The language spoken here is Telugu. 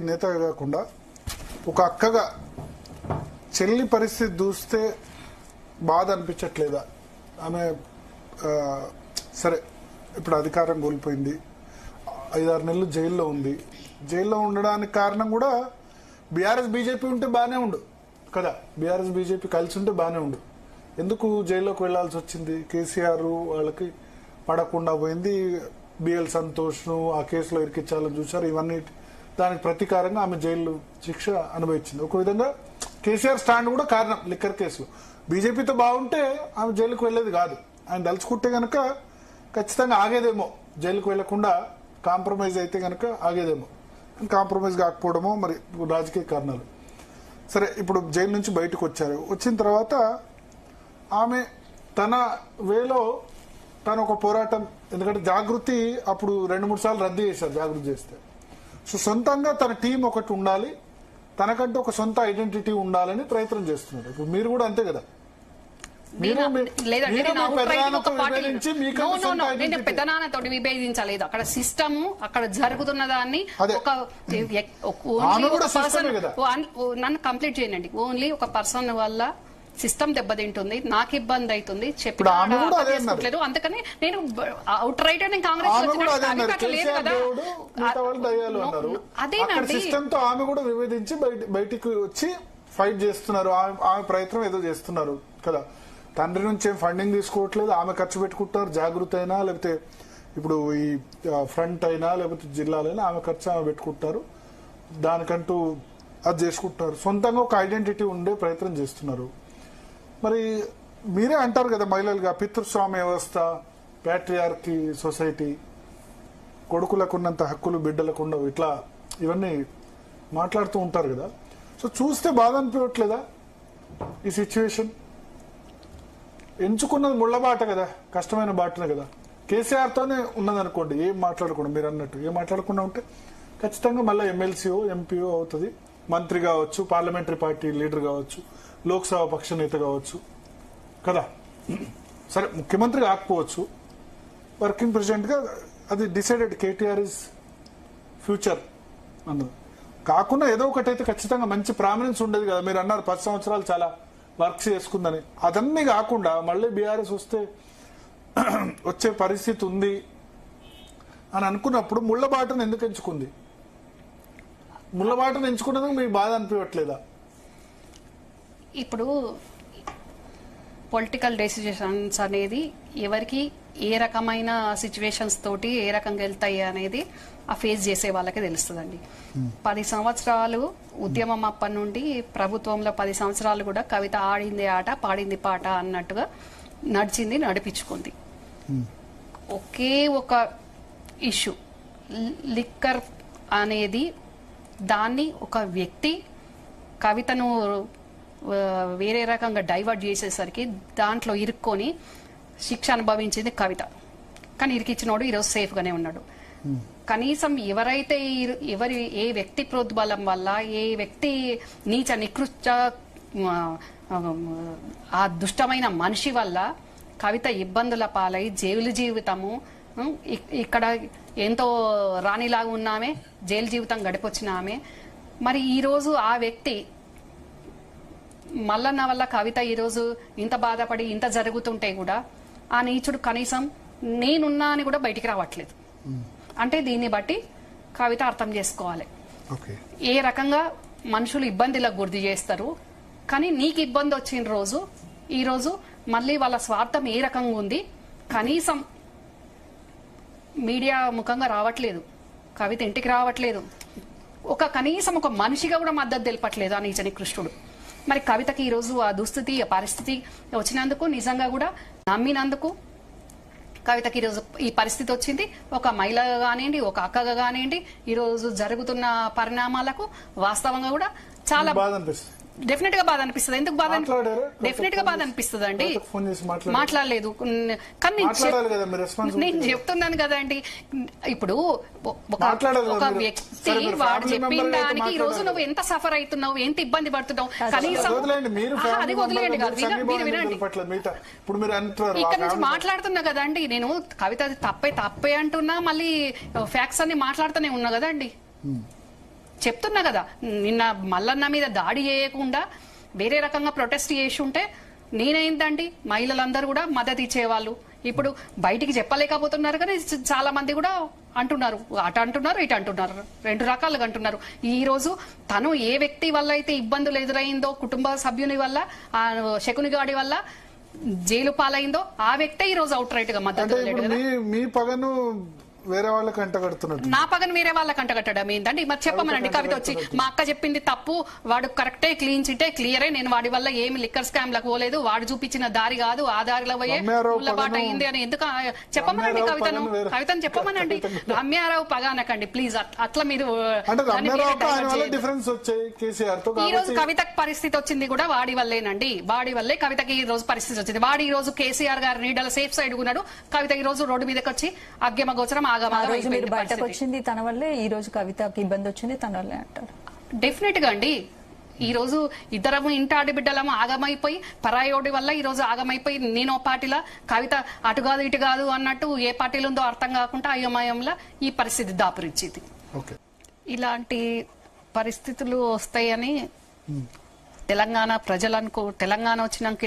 నేతగా కాకుండా ఒక అక్కగా చెల్లి పరిస్థితి చూస్తే బాధ అనిపించట్లేదా? ఆమె సరే ఇప్పుడు అధికారం కోల్పోయింది, 5-6 నెలలు జైల్లో ఉంది. జైల్లో ఉండడానికి కారణం కూడా బీఆర్ఎస్ బీజేపీ ఉంటే బాగానే ఉండు కదా, బీఆర్ఎస్ బీజేపీ కలిసి ఉంటే బాగానే ఉండు. ఎందుకు జైల్లోకి వెళ్లాల్సి వచ్చింది? కేసీఆర్ వాళ్ళకి పడకుండా పోయింది, బిఎల్ సంతోష్ను ఆ కేసులో ఇరికించాలని చూశారు. ఇవన్నీ దానికి ప్రతీకారంగా ఆమె జైలు శిక్ష అనుభవించింది. ఒక విధంగా కేసీఆర్ స్టాండ్ కూడా కారణం లిక్కర్ కేసులో. బీజేపీతో బాగుంటే ఆమె జైలుకు వెళ్లేది కాదు. ఆయన దలుచుకుంటే గనక ఖచ్చితంగా ఆగేదేమో, జైలుకు వెళ్లకుండా కాంప్రమైజ్ అయితే గనక ఆగేదేమో. కాంప్రమైజ్ కాకపోవడమో మరి రాజకీయ కారణాలు. సరే, ఇప్పుడు జైలు నుంచి బయటకు వచ్చారు. వచ్చిన తర్వాత ఆమె తన వేలో తను ఒక పోరాటం, ఎందుకంటే జాగృతి అప్పుడు 2-3 సార్లు రద్దు చేశారు జాగృతి చేస్తే. సో సొంతంగా తన టీం ఒకటి ఉండాలి, తనకంటే ఒక సొంత ఐడెంటిటీ ఉండాలని ప్రయత్నం చేస్తున్నారు. ఇప్పుడు మీరు కూడా అంతే కదా, పెద్దనాన్నతో విభేదించలేదు. అక్కడ సిస్టమ్ అక్కడ జరుగుతున్న దాన్ని నన్ను కంప్లీట్ చేయండి. ఓన్లీ ఒక పర్సన్ వల్ల సిస్టమ్ దెబ్బతింటుంది, నాకు ఇబ్బంది అవుతుంది చెప్పలేదు. అందుకని నేను అవుట్ రైట్ నేను కాంగ్రెస్ లేదు కదా. అదేనండి, ఆమె కూడా విభేదించి బయటికి వచ్చి ఫైట్ చేస్తున్నారు. ఆమె ప్రయత్నం ఏదో చేస్తున్నారు కదా. తండ్రి నుంచి ఏం ఫండింగ్ తీసుకోవట్లేదు, ఆమె ఖర్చు పెట్టుకుంటారు. జాగృతి అయినా లేకపోతే ఇప్పుడు ఈ ఫ్రంట్ అయినా లేకపోతే జిల్లాలైనా ఆమె ఖర్చు ఆమె పెట్టుకుంటారు. దానికంటూ అది చేసుకుంటారు. సొంతంగా ఒక ఐడెంటిటీ ఉండే ప్రయత్నం చేస్తున్నారు. మరి మీరే అంటారు కదా మహిళలుగా, పితృస్వామ్య వ్యవస్థ, ప్యాట్రియార్కీ సొసైటీ, కొడుకులకున్నంత హక్కులు బిడ్డలకు ఉండవు, ఇట్లా ఇవన్నీ మాట్లాడుతూ ఉంటారు కదా. సో చూస్తే బాధ అనిపించట్లేదా ఈ సిచ్యువేషన్? ఎంచుకున్నది ముళ్ళబాట కదా, కష్టమైన బాటనే కదా. కేసీఆర్తోనే ఉన్నదనుకోండి, ఏం మాట్లాడకుండా, మీరు అన్నట్టు ఏం మాట్లాడకుండా ఉంటే ఖచ్చితంగా మళ్ళీ ఎమ్మెల్సీఓ ఎంపీఓ అవుతుంది, మంత్రి కావచ్చు, పార్లమెంటరీ పార్టీ లీడర్ కావచ్చు, లోక్సభ పక్ష నేత కావచ్చు కదా. సరే, ముఖ్యమంత్రి కాకపోవచ్చు, వర్కింగ్ ప్రెసిడెంట్ గా అది డిసైడెడ్. కేటీఆర్ ఇస్ ఫ్యూచర్ అన్నది కాకుండా ఏదో ఒకటి అయితే ఖచ్చితంగా మంచి ప్రామినెన్స్ ఉండేది కదా. మీరు అన్నారు 10 సంవత్సరాలు చాలా వర్క్ చేసుకుందని. అదన్నీ కాకుండా మళ్ళీ బీఆర్ఎస్ వచ్చే పరిస్థితి ఉంది అని అనుకున్నప్పుడు ముళ్ళబాటను ఎందుకు ఎంచుకుంది? ముళ్ళబాటను ఎంచుకున్నందుకు మీకు బాధ అనిపించట్లేదా? ఇప్పుడు పొలిటికల్ డెసిషన్స్ అనేది ఎవరికి ఏ రకమైన సిచ్యువేషన్స్ తోటి ఏ రకంగా వెళ్తాయి అనేది ఆ ఫేస్ చేసే వాళ్ళకి తెలుస్తుందండి. 10 సంవత్సరాలు ఉద్యమం అప్పటి నుండి ప్రభుత్వంలో 10 సంవత్సరాలు కూడా కవిత ఆడింది ఆట పాడింది పాట అన్నట్టుగా నడిచింది, నడిపించుకుంది. ఒకే ఒక ఇష్యూ లిక్కర్ అనేది, దాన్ని ఒక వ్యక్తి కవితను వేరే రకంగా డైవర్ట్ చేసేసరికి దాంట్లో ఇరుక్కొని శిక్ష అనుభవించింది కవిత. కానీ ఇరికిచ్చినోడు ఈరోజు సేఫ్గానే ఉన్నాడు. కనీసం ఎవరైతే ఏ వ్యక్తి ప్రోద్బలం వల్ల, ఏ వ్యక్తి నీచ నికృష్ట ఆ దుష్టమైన మనిషి వల్ల కవిత ఇబ్బందుల పాలై జైలు జీవితము, ఇక్కడ ఎంతో రాణిలాగా ఉన్నామే జైలు జీవితం గడిపొచ్చిన ఆమె, మరి ఈరోజు ఆ వ్యక్తి మల్లన్న వల్ల కవిత ఈరోజు ఇంత బాధపడి ఇంత జరుగుతుంటే కూడా ఆ నీచుడు కనీసం నేనున్నా అని కూడా బయటికి రావట్లేదు. అంటే దీన్ని బట్టి కవిత అర్థం చేసుకోవాలి ఏ రకంగా మనుషులు ఇబ్బందులకు గురి చేస్తారు. కానీ నీకు ఇబ్బంది వచ్చిన రోజు ఈ రోజు మళ్ళీ వాళ్ళ స్వార్థం ఏ రకంగా ఉంది, కనీసం మీడియా ముఖంగా రావట్లేదు, కవిత ఇంటికి రావట్లేదు, కనీసం ఒక మనిషిగా కూడా మద్దతు తెలపట్లేదు ఆ నీచని కృష్ణుడు. మరి కవితకి ఈరోజు ఆ దుస్థితి, ఆ పరిస్థితి వచ్చినందుకు, నిజంగా కూడా నమ్మినందుకు కవితకి ఈరోజు ఈ పరిస్థితి వచ్చింది. ఒక మహిళగా కానివ్వండి, ఒక అక్కగా కానివ్వండి, ఈరోజు జరుగుతున్న పరిణామాలకు వాస్తవంగా కూడా చాలా డెఫినెట్ గా బాధ అనిపిస్తుంది. ఎందుకు బాధ? డెఫినెట్ గా బాధ అనిపిస్తుంది అండి. మాట్లాడలేదు కానీ నేను చెప్తున్నాను కదండి. ఇప్పుడు ఒక వ్యక్తి వాడు చెప్పిన దానికి ఈ రోజు నువ్వు ఎంత సఫర్ అవుతున్నావు, ఎంత ఇబ్బంది పడుతున్నావు, కనీసం అది వదిలేయండి కాదు, మీరు వినండి. ఇక్కడ నుంచి మాట్లాడుతున్నా కదండి నేను, కవిత తప్పే అంటున్నా, మళ్ళీ ఫ్యాక్ట్స్ అన్ని మాట్లాడుతూనే ఉన్నా కదండి. చెప్తున్నా కదా, నిన్న మల్లన్న మీద దాడి చేయకుండా వేరే రకంగా ప్రొటెస్ట్ చేసి ఉంటే నేనేంటండి మహిళలందరూ కూడా మద్దతు ఇచ్చేవాళ్ళు. ఇప్పుడు బయటికి చెప్పలేకపోతున్నారు కానీ చాలా మంది కూడా అంటున్నారు, అటు అంటున్నారు ఇటు అంటున్నారు, రెండు రకాలుగా అంటున్నారు. ఈ రోజు తను ఏ వ్యక్తి వల్ల అయితే ఇబ్బందులు ఎదురైందో, కుటుంబ సభ్యుని వల్ల, ఆ శకుని గాడి వల్ల జైలు పాలైందో ఆ వ్యక్తే ఈ రోజు అవుట్ రైట్ గా మద్దతు అంటే తెలియడు ఇప్పుడు కదా. మీ పగను వేరే వాళ్ళకి అంటగడుతున్నట్టు. నా పగను వేరే వాళ్ళకి అంటగట్టడం ఏంటండి? మరి చెప్పమనండి. కవిత వచ్చి మా అక్క చెప్పింది తప్పు, వాడు కరెక్టే, క్లీన్ చిట్టే, క్లియరే, నేను వాడి వల్ల ఏమి లిక్కర్ స్కామ్ లకు పోలేదు, వాడు చూపించిన దారి కాదు ఆ దారిలో పోయే పాట అయింది అని ఎందుకు చెప్పమనండి కవితను. కవితను చెప్పమనండి. రమ్యారావు పగ అనకండి ప్లీజ్. అట్లా మీరు ఈ రోజు కవితకు పరిస్థితి వచ్చింది కూడా వాడి వల్లేనండి. వాడి వల్లే కవితకి ఈ రోజు పరిస్థితి వచ్చింది. వాడు ఈ రోజు కేసీఆర్ గారి నీడల సేఫ్ సైడ్ ఉన్నాడు. కవిత ఈ రోజు రోడ్డు మీదకి వచ్చి అగ్గెమ గోచరం ఆ రోజు మీరు బయటకు వచ్చింది తన వల్లే, ఈ రోజు కవితకి ఇబ్బంది వచ్చింది తన వల్లే అంటారు. డెఫినెట్ గా అండి. ఈ రోజు ఇద్దరము ఇంటి ఆడబిడ్డలము ఆగమైపోయి, పరాయోడి వల్ల ఈ రోజు ఆగమైపోయి, నేను ఓ పార్టీలా, కవిత అటు కాదు ఇటు కాదు అన్నట్టు ఏ పార్టీలు ఉందో అర్థం కాకుండా అయోమయంలో ఈ పరిస్థితి దాపురించింది. ఇలాంటి పరిస్థితులు వస్తాయని తెలంగాణ ప్రజలకు, తెలంగాణ వచ్చినాక